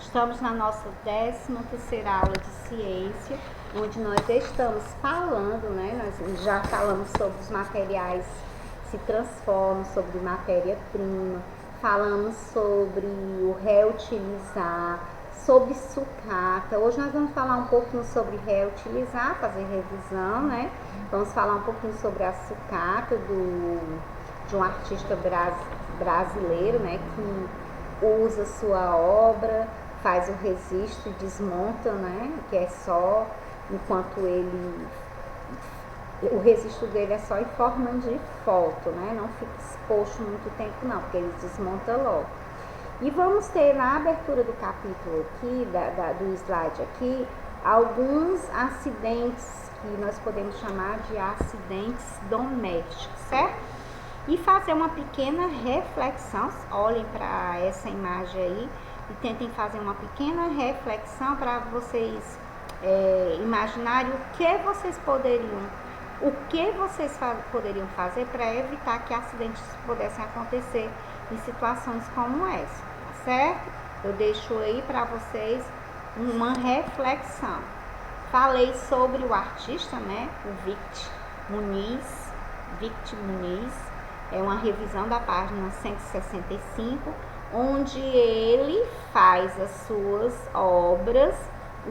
Estamos na nossa 13ª aula de ciência, onde nós estamos falando, nós já falamos sobre os materiais que se transformam, sobre matéria-prima, falamos sobre o reutilizar, sobre sucata. Hoje nós vamos falar um pouquinho sobre reutilizar, fazer revisão, né? Vamos falar um pouquinho sobre a sucata de um artista brasileiro, né? Que usa sua obra, faz o registro e desmonta, né? Que é só enquanto o registro dele é só em forma de foto, né? Não fica exposto muito tempo não, porque ele desmonta logo. E vamos ter na abertura do capítulo aqui, do slide aqui, alguns acidentes que nós podemos chamar de acidentes domésticos, certo? E fazer uma pequena reflexão, olhem para essa imagem aí e tentem fazer uma pequena reflexão para vocês imaginarem o que vocês poderiam fazer para evitar que acidentes pudessem acontecer em situações como essa, tá certo? Eu deixo aí para vocês uma reflexão. Falei sobre o artista, né, o Victor Muniz, é uma revisão da página 165, onde ele faz as suas obras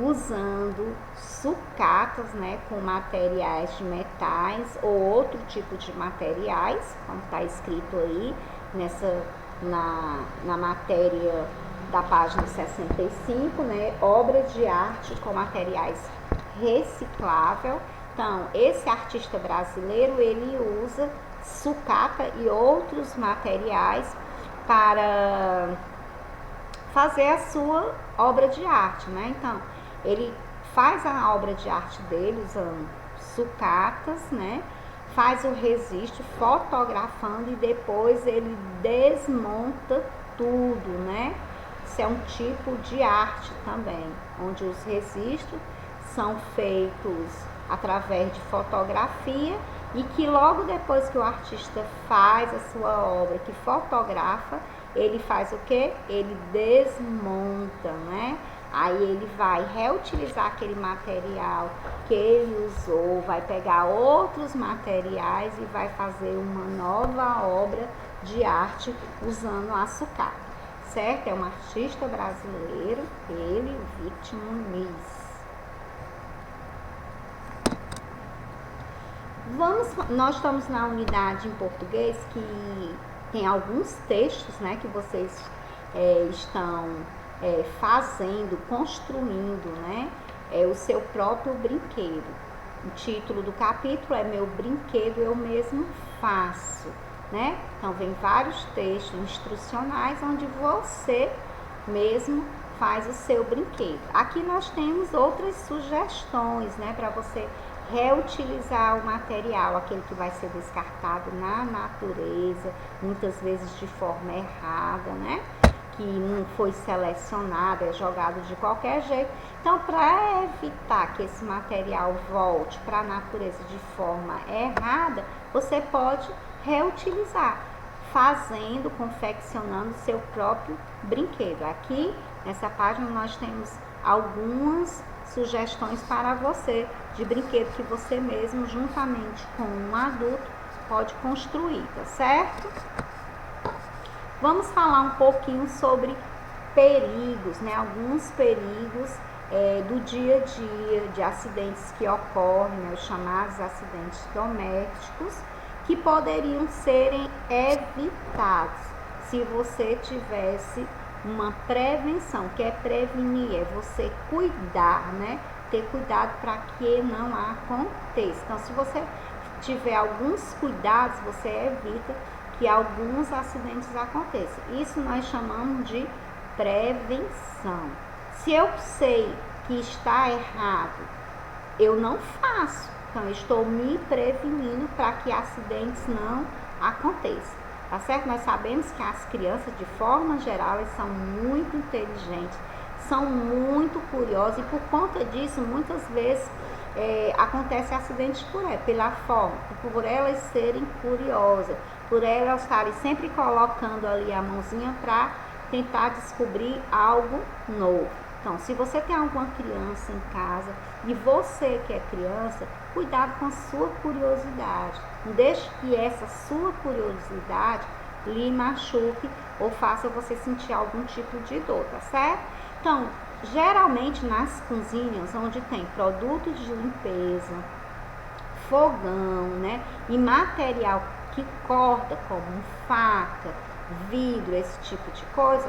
usando sucatas, né, com materiais de metais ou outro tipo de materiais, como está escrito aí na matéria da página 65, né, obras de arte com materiais recicláveis. Então, esse artista brasileiro, ele usa sucata e outros materiais para fazer a sua obra de arte, né? Então, ele faz a obra de arte dele usando sucatas, né? Faz o registro fotografando e depois ele desmonta tudo, né? Isso é um tipo de arte também, onde os registros são feitos através de fotografia e que logo depois que o artista faz a sua obra, que fotografa, ele faz o quê? Ele desmonta, né? Aí ele vai reutilizar aquele material que ele usou, vai pegar outros materiais e vai fazer uma nova obra de arte usando a sucata, certo? É um artista brasileiro, ele, o Victor Muniz. Nós estamos na unidade em português que tem alguns textos, né, que vocês estão fazendo, construindo, né, o seu próprio brinquedo. O título do capítulo é Meu Brinquedo Eu Mesmo Faço, né? Então vem vários textos instrucionais onde você mesmo faz o seu brinquedo. Aqui nós temos outras sugestões, né, para você reutilizar o material, aquele que vai ser descartado na natureza, muitas vezes de forma errada, né? Que não foi selecionado, é jogado de qualquer jeito. Então, para evitar que esse material volte para a natureza de forma errada, você pode reutilizar, confeccionando seu próprio brinquedo. Aqui, nessa página, nós temos algumas sugestões para você de brinquedo que você mesmo, juntamente com um adulto, pode construir, tá certo? Vamos falar um pouquinho sobre perigos, né? Alguns perigos do dia a dia, de acidentes que ocorrem, né? Os chamados acidentes domésticos, que poderiam serem evitados se você tivesse uma prevenção, que é prevenir, é você cuidar, né? Ter cuidado para que não aconteça. Então, se você tiver alguns cuidados, você evita que alguns acidentes aconteçam. Isso nós chamamos de prevenção. Se eu sei que está errado, eu não faço. Então, eu estou me prevenindo para que acidentes não aconteçam. Tá certo? Nós sabemos que as crianças, de forma geral, elas são muito inteligentes, são muito curiosas e por conta disso, muitas vezes acontece acidentes pela forma, por elas serem curiosas, por elas estarem sempre colocando ali a mãozinha para tentar descobrir algo novo. Então, se você tem alguma criança em casa e você que é criança, cuidado com a sua curiosidade. Não deixe que essa sua curiosidade lhe machuque ou faça você sentir algum tipo de dor, tá certo? Então, geralmente nas cozinhas onde tem produtos de limpeza, fogão, né, e material que corta, como faca, vidro, esse tipo de coisa,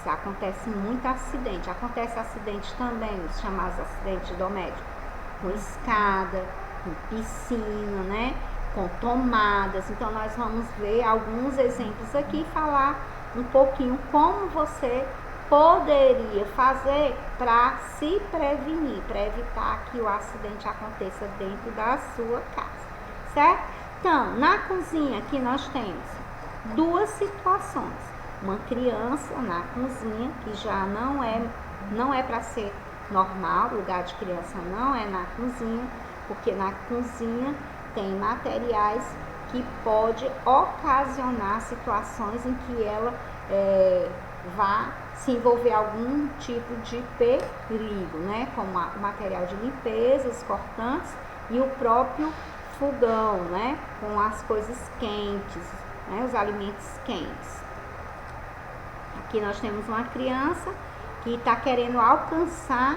acontece muito acidente. Acontece acidente também, os chamados acidentes domésticos, com escada, com piscina, né, com tomadas. Então nós vamos ver alguns exemplos aqui e falar um pouquinho como você poderia fazer para se prevenir, para evitar que o acidente aconteça dentro da sua casa, certo? Então, na cozinha aqui nós temos duas situações. Uma criança na cozinha, que já não é para ser normal, lugar de criança não é na cozinha, porque na cozinha tem materiais que pode ocasionar situações em que ela vá se envolver algum tipo de perigo, né? Como o material de limpeza, os cortantes e o próprio fogão, né? Com as coisas quentes, né? Os alimentos quentes. Aqui nós temos uma criança que está querendo alcançar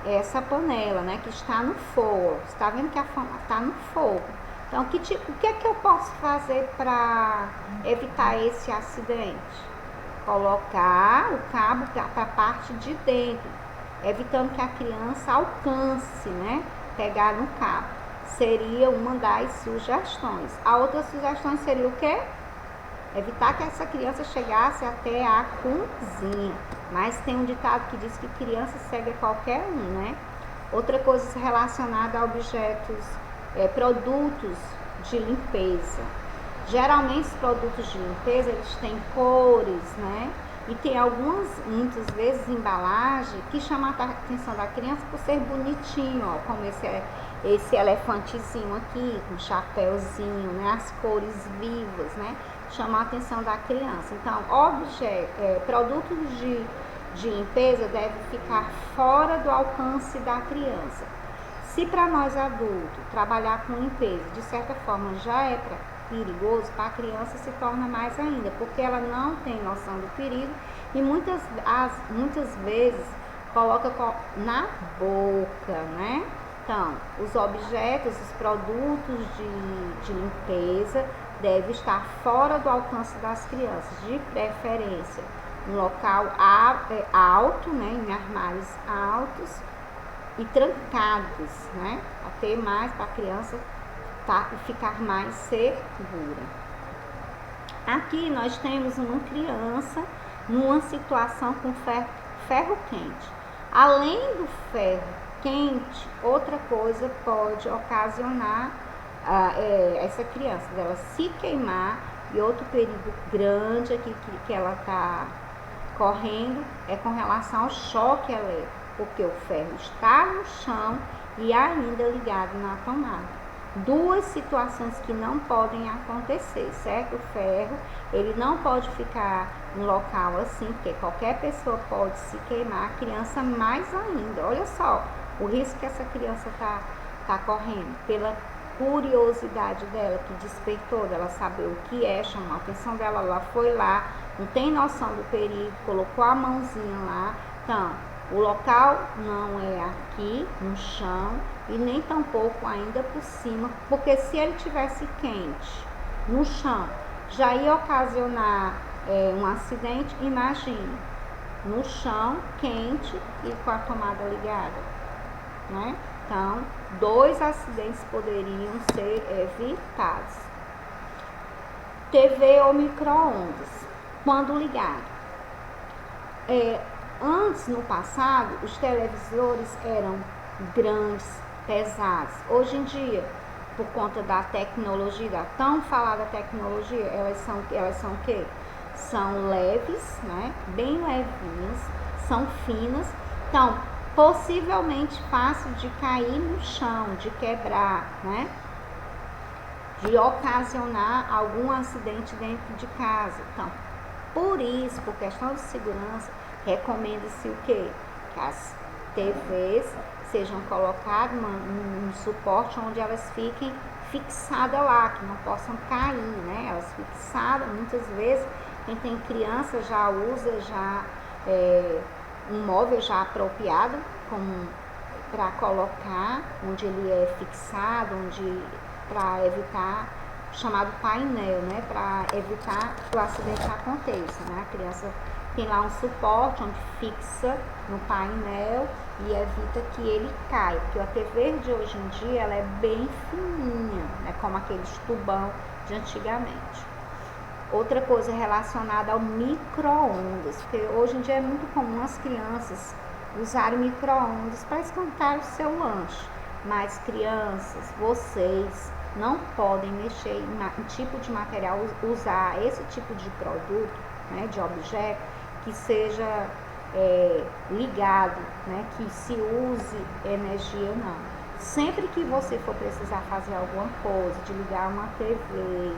essa panela, né? Que está no fogo. Você está vendo que está no fogo. Então, o que é que eu posso fazer para evitar esse acidente? Colocar o cabo para a parte de dentro, evitando que a criança alcance, né? Pegar no cabo. Seria uma das sugestões. A outra sugestão seria o quê? Evitar que essa criança chegasse até a cozinha. Mas tem um ditado que diz que criança segue qualquer um, né? Outra coisa relacionada a objetos, produtos de limpeza. Geralmente os produtos de limpeza, eles têm cores, né? E tem muitas vezes, embalagem que chama a atenção da criança por ser bonitinho, ó, como esse elefantezinho aqui, com chapéuzinho, né? As cores vivas, né? Chama a atenção da criança. Então, produtos de limpeza devem ficar fora do alcance da criança. Se para nós adultos trabalhar com limpeza de certa forma já é perigoso, para a criança se torna mais ainda, porque ela não tem noção do perigo e muitas vezes coloca na boca, né? Então, os objetos, os produtos de limpeza devem estar fora do alcance das crianças, de preferência um local alto, né? Em armários altos e trancados, né? Até mais para a criança ficar mais segura. Aqui nós temos uma criança numa situação com ferro quente. Além do ferro quente, outra coisa pode ocasionar essa criança dela se queimar, e outro perigo grande aqui que ela está correndo é com relação ao choque elétrico, porque o ferro está no chão e ainda ligado na tomada. Duas situações que não podem acontecer, certo? O ferro, ele não pode ficar em local assim, porque qualquer pessoa pode se queimar, a criança mais ainda. Olha só o risco que essa criança tá correndo, pela curiosidade dela, que despertou dela saber o que é, chamou a atenção dela, ela foi lá, não tem noção do perigo, colocou a mãozinha lá. Então, o local não é aqui no chão e nem tampouco ainda por cima, porque se ele tivesse quente no chão, já ia ocasionar um acidente. Imagine, no chão, quente e com a tomada ligada, né? Então, 2 acidentes poderiam ser evitados. TV ou micro-ondas, quando ligado. Antes, no passado, os televisores eram grandes, pesados. Hoje em dia, por conta da tecnologia, da tão falada tecnologia, elas são o quê? São leves, né? Bem levinhas, são finas. Então, possivelmente fácil de cair no chão, de quebrar, né? De ocasionar algum acidente dentro de casa. Então, Por isso, por questão de segurança, recomenda-se o quê? Que as TVs sejam colocadas num suporte onde elas fiquem fixadas lá, que não possam cair, né? Elas fixadas, muitas vezes, quem tem criança já usa um móvel já apropriado para colocar, onde ele é fixado, para evitar, chamado painel, né? Para evitar que o acidente aconteça, né? A criança tem lá um suporte onde fixa no painel e evita que ele caia, porque a TV de hoje em dia ela é bem fininha, né? Como aqueles tubão de antigamente. Outra coisa relacionada ao micro-ondas, porque hoje em dia é muito comum as crianças usarem micro-ondas para esquentar o seu lanche, mas crianças, vocês não podem mexer em tipo de material, usar esse tipo de produto, né, de objeto, que seja ligado, né, que se use energia, não. Sempre que você for precisar fazer alguma coisa, de ligar uma TV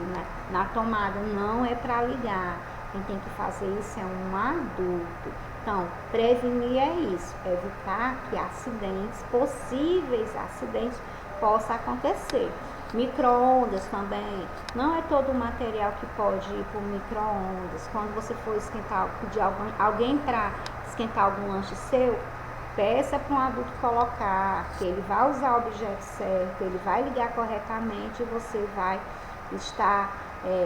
na tomada, não é para ligar. Quem tem que fazer isso é um adulto. Então, prevenir é isso, evitar que acidentes, possíveis acidentes, possam acontecer. Micro-ondas também, não é todo o material que pode ir para o micro-ondas. Quando você for pedir alguém para esquentar algum lanche seu, peça para um adulto colocar, que ele vai usar o objeto certo, ele vai ligar corretamente e você vai estar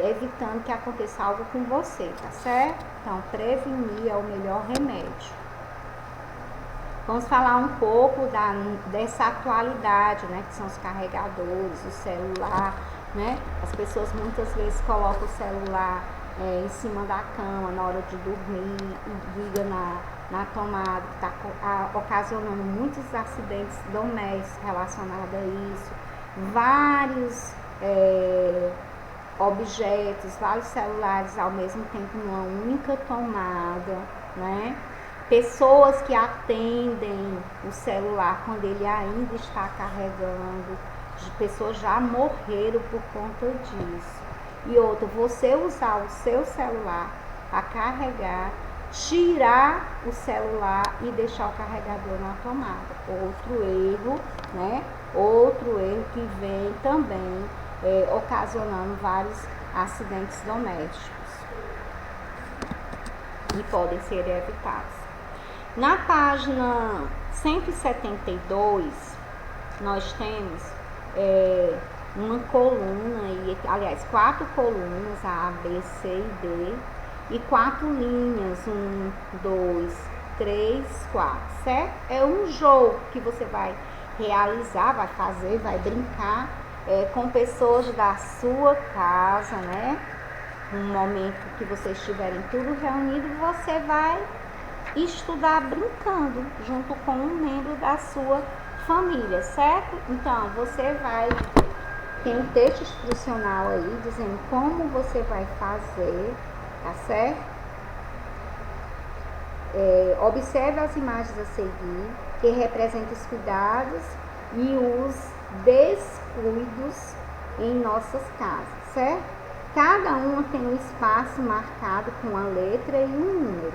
evitando que aconteça algo com você, tá certo? Então, prevenir é o melhor remédio. Vamos falar um pouco dessa atualidade, né, que são os carregadores, o celular, né? As pessoas muitas vezes colocam o celular em cima da cama na hora de dormir e liga na tomada, que está ocasionando muitos acidentes domésticos relacionados a isso. Vários objetos, vários celulares ao mesmo tempo numa única tomada, né? Pessoas que atendem o celular quando ele ainda está carregando, pessoas já morreram por conta disso. E outra, você usar o seu celular para carregar, tirar o celular e deixar o carregador na tomada. Outro erro, né? Outro erro que vem também ocasionando vários acidentes domésticos e podem ser evitados. Na página 172, nós temos uma coluna, aliás, 4 colunas, A, B, C e D, e 4 linhas, 1, 2, 3, 4, certo? É um jogo que você vai realizar, vai fazer, vai brincar com pessoas da sua casa, né? No momento que vocês estiverem tudo reunido, você vai estudar brincando junto com um membro da sua família, certo? Então, tem um texto instrucional aí dizendo como você vai fazer, tá certo? Observe as imagens a seguir, que representam os cuidados e os descuidos em nossas casas, certo? Cada uma tem um espaço marcado com uma letra e um número.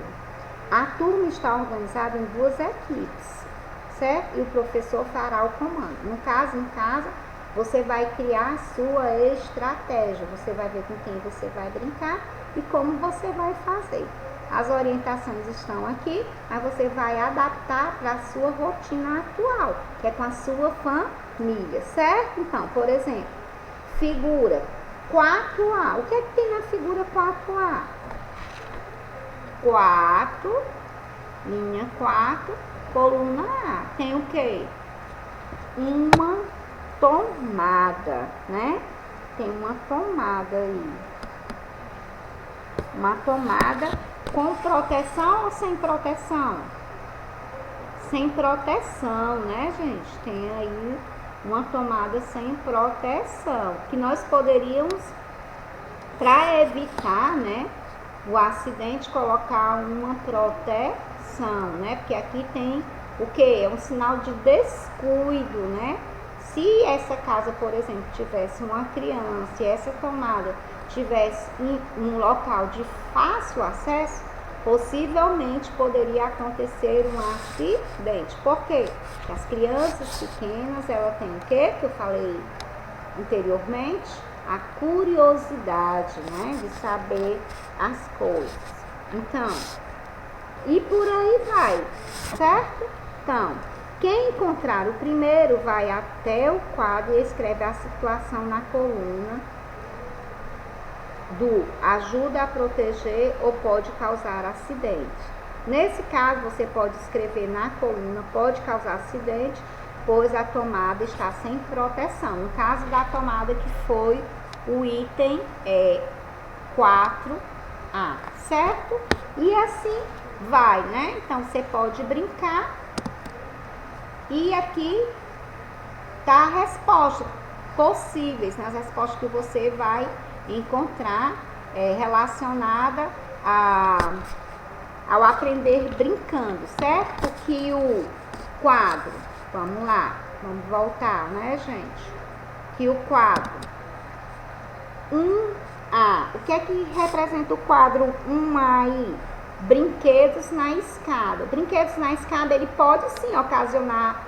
A turma está organizada em 2 equipes, certo? E o professor fará o comando. No caso, em casa, você vai criar a sua estratégia. Você vai ver com quem você vai brincar e como você vai fazer. As orientações estão aqui, mas você vai adaptar para a sua rotina atual, que é com a sua família, certo? Então, por exemplo, figura 4A. O que é que tem na figura 4A? 4, linha 4, coluna A. Tem o quê? Uma tomada, né? Tem uma tomada aí. Uma tomada com proteção ou sem proteção? Sem proteção, né, gente? Tem aí uma tomada sem proteção, que nós poderíamos, para evitar, né, o acidente, colocar uma proteção, né? Porque aqui tem o que? É um sinal de descuido, né? Se essa casa, por exemplo, tivesse uma criança e essa tomada tivesse em um local de fácil acesso, possivelmente poderia acontecer um acidente. Por quê? Porque as crianças pequenas, elas têm o quê? Que eu falei anteriormente, a curiosidade, né, de saber as coisas. Então, e por aí vai, certo? Então, quem encontrar o primeiro vai até o quadro e escreve a situação na coluna do ajuda a proteger ou pode causar acidente. Nesse caso, você pode escrever na coluna pode causar acidente, pois a tomada está sem proteção. No caso da tomada, que foi o item 4A, certo? E assim vai, né? Então, você pode brincar. E aqui tá a resposta possíveis, né? As respostas que você vai encontrar relacionada ao aprender brincando, certo? Que o quadro, vamos lá, vamos voltar, né, gente? Que o quadro 1A, o que é que representa o quadro 1A aí? Brinquedos na escada. Brinquedos na escada, ele pode sim ocasionar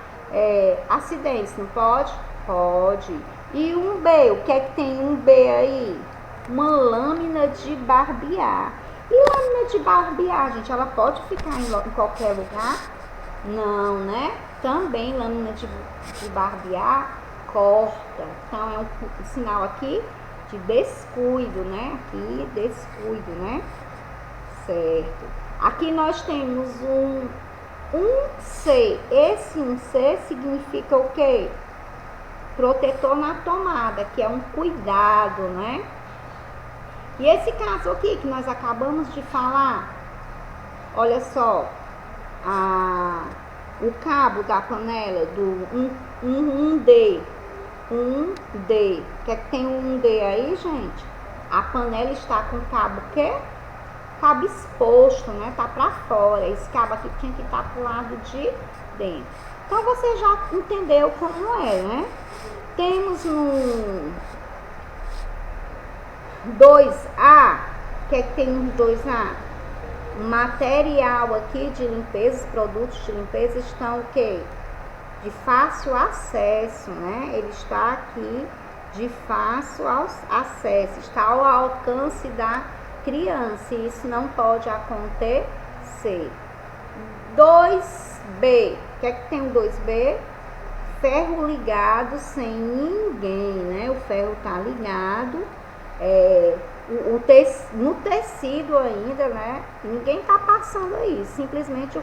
acidentes, não pode? Pode. E um B, o que é que tem um B aí? Uma lâmina de barbear. E lâmina de barbear, gente, ela pode ficar em qualquer lugar? Não, né? Também lâmina de barbear corta. Então, é um sinal aqui de descuido, né? Aqui, descuido, né? Certo. Aqui nós temos um C. Esse 1C significa o quê? Protetor na tomada, que é um cuidado, né? E esse caso aqui que nós acabamos de falar, olha só, o cabo da panela do 1D. 1D. O que é que tem um 1D aí, gente? A panela está com o cabo o quê? Cabo exposto, né? Tá pra fora. Esse cabo aqui tinha que estar pro lado de dentro. Então, você já entendeu como é, né? Temos no 2A. O que é que tem no 2A? O material aqui de limpeza, os produtos de limpeza estão o quê? De fácil acesso, né? Ele está aqui de fácil acesso, está ao alcance da criança, e isso não pode acontecer. 2B, o que é que tem o 2B? Ferro ligado sem ninguém, né? O ferro tá ligado, no tecido ainda, né? Ninguém tá passando aí, simplesmente o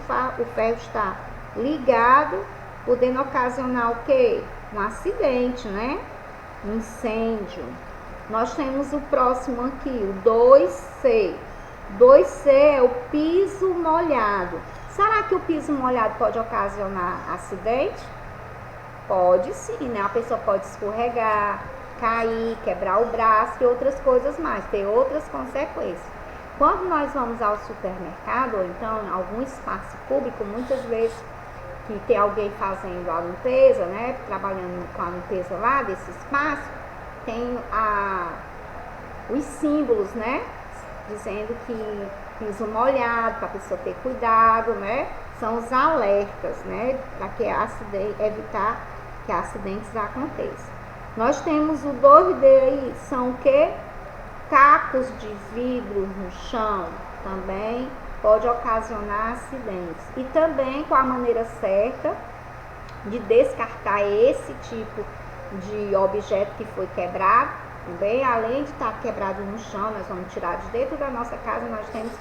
ferro está ligado, podendo ocasionar o quê? Um acidente, né? Um incêndio. Nós temos o próximo aqui, o 2C. 2C é o piso molhado. Será que o piso molhado pode ocasionar acidente? Pode sim, né? A pessoa pode escorregar, cair, quebrar o braço e outras coisas mais, ter outras consequências. Quando nós vamos ao supermercado ou então em algum espaço público, muitas vezes que tem alguém fazendo a limpeza, né? Trabalhando com a limpeza lá desse espaço, tem os símbolos, né? Dizendo que piso molhado, para a pessoa ter cuidado, né? São os alertas, né? Para que evitar que acidentes aconteçam. Nós temos o 2D aí, são o quê? Cacos de vidro no chão, também pode ocasionar acidentes. E também com a maneira certa de descartar esse tipo de objeto que foi quebrado, também, além de estar quebrado no chão, nós vamos tirar de dentro da nossa casa, nós temos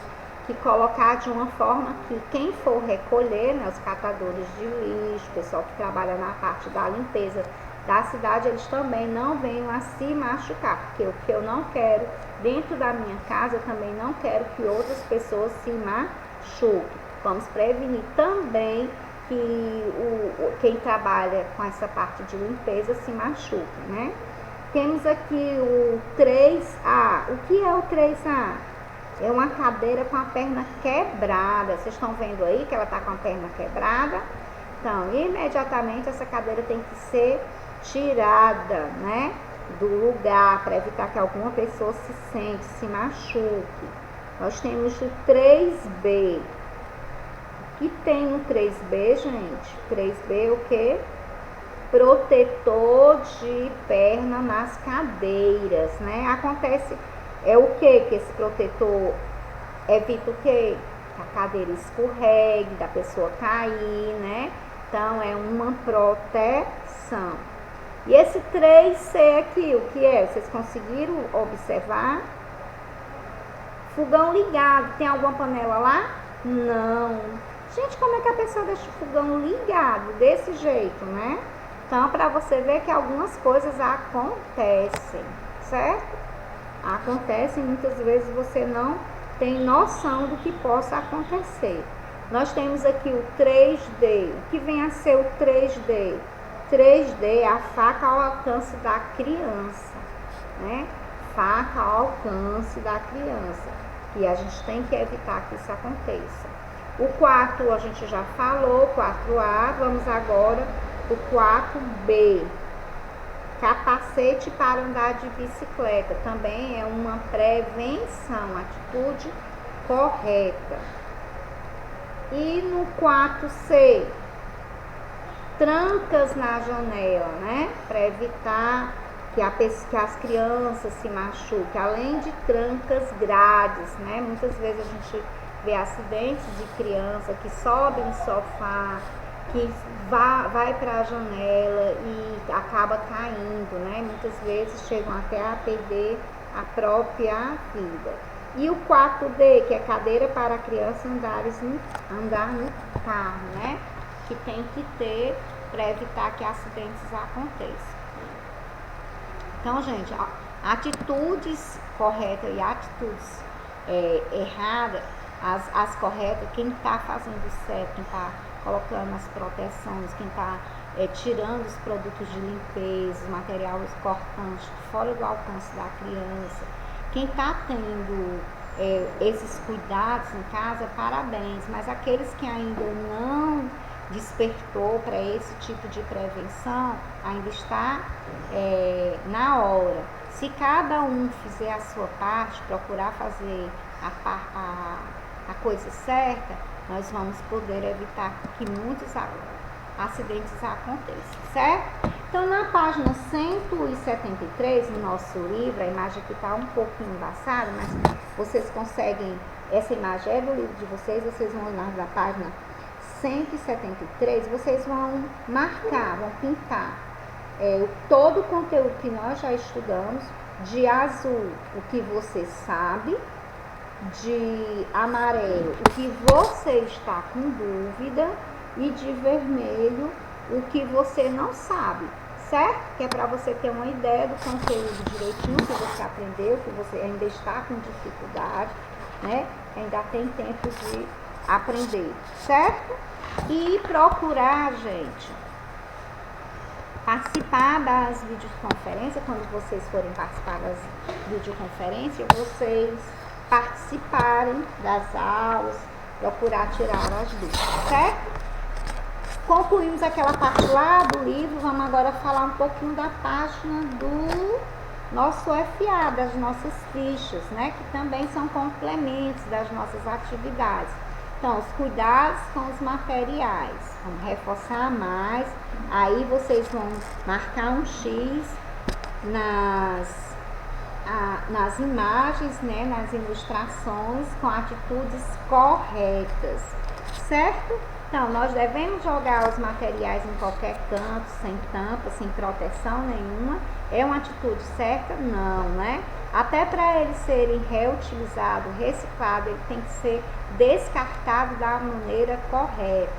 que colocar de uma forma que quem for recolher, né, os catadores de lixo, o pessoal que trabalha na parte da limpeza da cidade, eles também não venham a se machucar, porque o que eu não quero dentro da minha casa, eu também não quero que outras pessoas se machuquem. Vamos prevenir também que quem trabalha com essa parte de limpeza se machuque, né? Temos aqui o 3A. O que é o 3A? É uma cadeira com a perna quebrada. Vocês estão vendo aí que ela está com a perna quebrada? Então, imediatamente essa cadeira tem que ser tirada, né? do lugar, para evitar que alguma pessoa se machuque. Nós temos o 3B. O que tem no 3B, gente? 3B é o quê? Protetor de perna nas cadeiras, né? Acontece, é o que esse protetor evita o quê? Que a cadeira escorregue, da pessoa cair, né? Então, é uma proteção. E esse 3C aqui, o que é? Vocês conseguiram observar? Fogão ligado. Tem alguma panela lá? Não. Gente, como é que a pessoa deixa o fogão ligado? Desse jeito, né? Então, para você ver que algumas coisas acontecem, certo? Acontecem, muitas vezes você não tem noção do que possa acontecer. Nós temos aqui o 3D. O que vem a ser o 3D? 3D é a faca ao alcance da criança, né? Faca ao alcance da criança. E a gente tem que evitar que isso aconteça. O 4 a gente já falou, 4A. Vamos agora o 4B. Capacete para andar de bicicleta. Também é uma prevenção, atitude correta. E no 4C, trancas na janela, né? Para evitar que as crianças se machuquem. Além de trancas grades, né? Muitas vezes a gente vê acidentes de criança que sobe no sofá, que vai para a janela e acaba caindo, né? Muitas vezes chegam até a perder a própria vida. E o 4D, que é cadeira para a criança andar no carro, né? Que tem que ter para evitar que acidentes aconteçam. Então, gente, atitudes corretas e atitudes erradas, as corretas, quem está fazendo certo, quem está colocando as proteções, quem está tirando os produtos de limpeza, os materiais cortantes fora do alcance da criança, quem está tendo esses cuidados em casa, parabéns, mas aqueles que ainda não despertou para esse tipo de prevenção, ainda está na hora. Se cada um fizer a sua parte, procurar fazer a coisa certa, nós vamos poder evitar que muitos acidentes aconteçam, certo? Então, na página 173, no nosso livro, a imagem aqui está um pouquinho embaçada, mas vocês conseguem, essa imagem é do livro de vocês vão olhar na página 173, vocês vão marcar, vão pintar todo o conteúdo que nós já estudamos. De azul, o que você sabe. De amarelo, o que você está com dúvida. E de vermelho, o que você não sabe, certo? Que é para você ter uma ideia do conteúdo direitinho que você aprendeu, que você ainda está com dificuldade, né? Ainda tem tempo de aprender, certo? E procurar, gente, participar das videoconferências. Quando vocês forem participar das videoconferências, vocês participarem das aulas, procurar tirar as dúvidas, certo? Concluímos aquela parte lá do livro, vamos agora falar um pouquinho da página do nosso FA, das nossas fichas, né? Que também são complementos das nossas atividades. Então, os cuidados com os materiais. Vamos reforçar mais. Aí vocês vão marcar um X nas imagens, né? Nas ilustrações com atitudes corretas, certo? Então, nós devemos jogar os materiais em qualquer canto, sem tampa, sem proteção nenhuma. É uma atitude certa? Não, né? Até para eles serem reutilizados, reciclados, ele tem que ser descartado da maneira correta.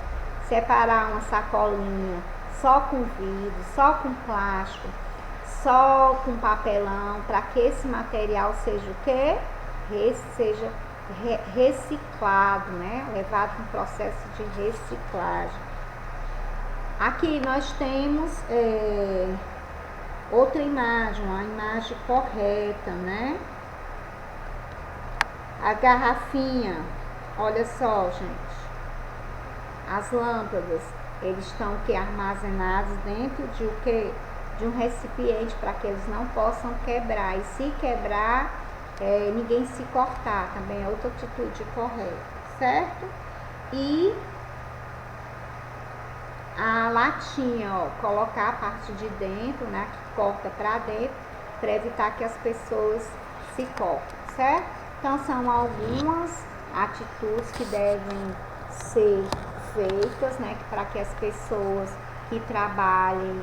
Separar uma sacolinha só com vidro, só com plástico, só com papelão, para que esse material seja o quê? Seja reciclado, né? Levado para um processo de reciclagem. Aqui nós temos outra imagem, uma imagem correta, né? A garrafinha, olha só, gente. As lâmpadas, eles estão armazenados dentro de o quê? de um recipiente para que eles não possam quebrar. E se quebrar, ninguém se cortar, também é outra atitude correta, certo? E a latinha, ó, colocar a parte de dentro, né, que corta para dentro, para evitar que as pessoas se cortem, certo? Então são algumas atitudes que devem ser feitas, né, para que as pessoas que trabalhem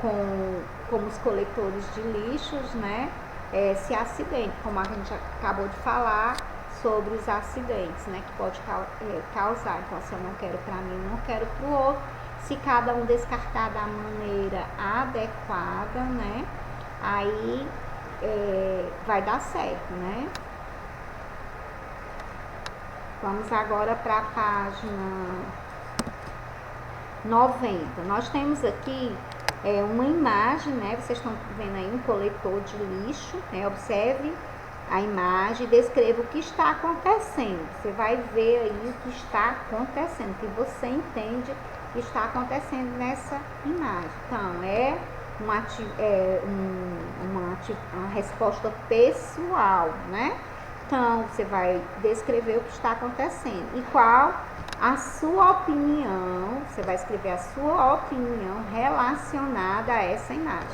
como os coletores de lixos, né, se acidentem, como a gente acabou de falar sobre os acidentes, né, que pode causar. Então, se eu não quero para mim, não quero para o outro. Se cada um descartar da maneira adequada, né, aí vai dar certo, né? Vamos agora para a página 90. Nós temos aqui uma imagem, né? Vocês estão vendo aí um coletor de lixo, né? Observe a imagem e descreva o que está acontecendo. Você vai ver aí o que está acontecendo, que você entende que está acontecendo nessa imagem. Então, é uma resposta pessoal, né? Então, você vai descrever o que está acontecendo e qual a sua opinião, você vai escrever a sua opinião relacionada a essa imagem.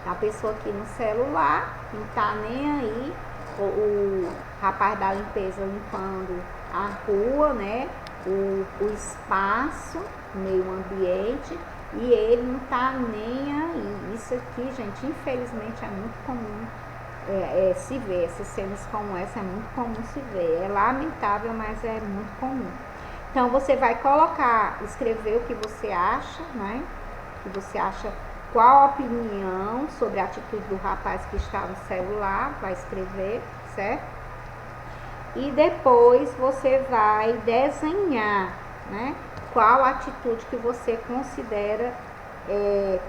A pessoa aqui no celular, não está nem aí, o rapaz da limpeza limpando a rua, né? O espaço, o meio ambiente, e ele não está nem aí. Isso aqui, gente, infelizmente é muito comum se ver. Essas cenas como essa é muito comum se ver. É lamentável, mas é muito comum. Então, você vai escrever o que você acha, né? O que você acha, qual a opinião sobre a atitude do rapaz que está no celular, vai escrever, certo? E depois você vai desenhar, né? Qual a atitude que você considera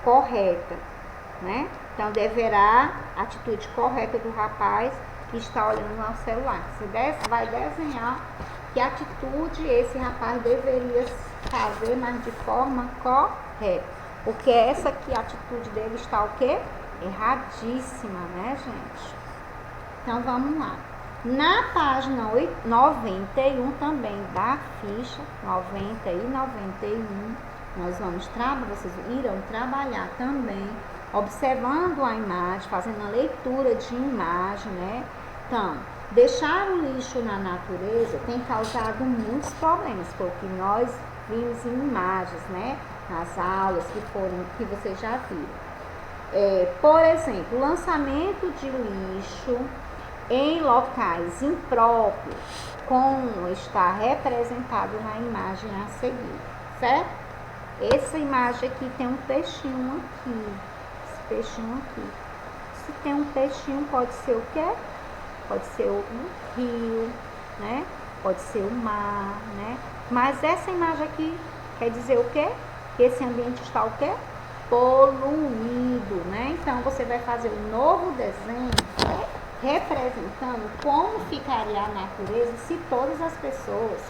correta, né? Então, deverá a atitude correta do rapaz que está olhando ao celular. Você vai desenhar que atitude esse rapaz deveria fazer, mas de forma correta. Porque essa aqui, a atitude dele está o quê? Erradíssima, né, gente? Então, vamos lá. Na página 91 também da ficha, 90 e 91, vocês irão trabalhar também, observando a imagem, fazendo a leitura de imagem, né? Então, deixar o lixo na natureza tem causado muitos problemas, foi o que nós vimos em imagens, né? Nas aulas que vocês já viram. Por exemplo, o lançamento de lixo em locais impróprios, como está representado na imagem a seguir, certo? Essa imagem aqui tem um peixinho aqui, esse peixinho aqui. Se tem um peixinho, pode ser o quê? Pode ser um rio, né? Pode ser o mar, né? Mas essa imagem aqui quer dizer o quê? Que esse ambiente está o quê? Poluído, né? Então, você vai fazer um novo desenho representando como ficaria a natureza se todas as pessoas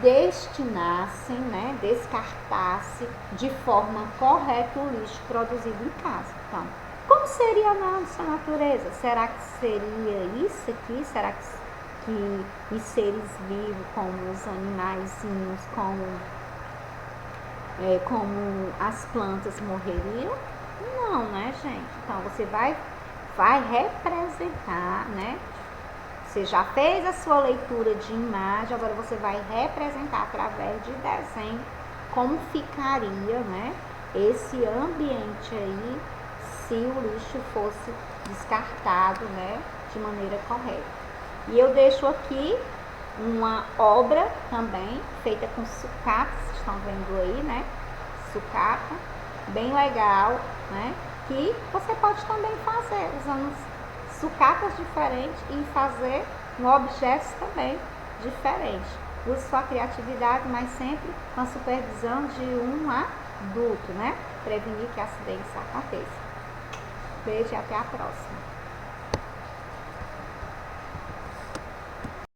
destinassem, né, descartassem de forma correta o lixo produzido em casa. Então, como seria a nossa natureza? Será que seria isso aqui? Será que os seres vivos, como os animaizinhos, como as plantas morreriam? Não, né, gente? Então, você vai representar, né? Você já fez a sua leitura de imagem, agora você vai representar através de desenho como ficaria, né, esse ambiente aí se o lixo fosse descartado, né, de maneira correta. E eu deixo aqui uma obra também feita com sucata, vocês estão vendo aí, né, sucata, bem legal, né, que você pode também fazer usando sucatas diferentes e fazer objetos também diferentes. Use sua criatividade, mas sempre com a supervisão de um adulto, né? Prevenir que acidentes aconteçam. Beijo e até a próxima.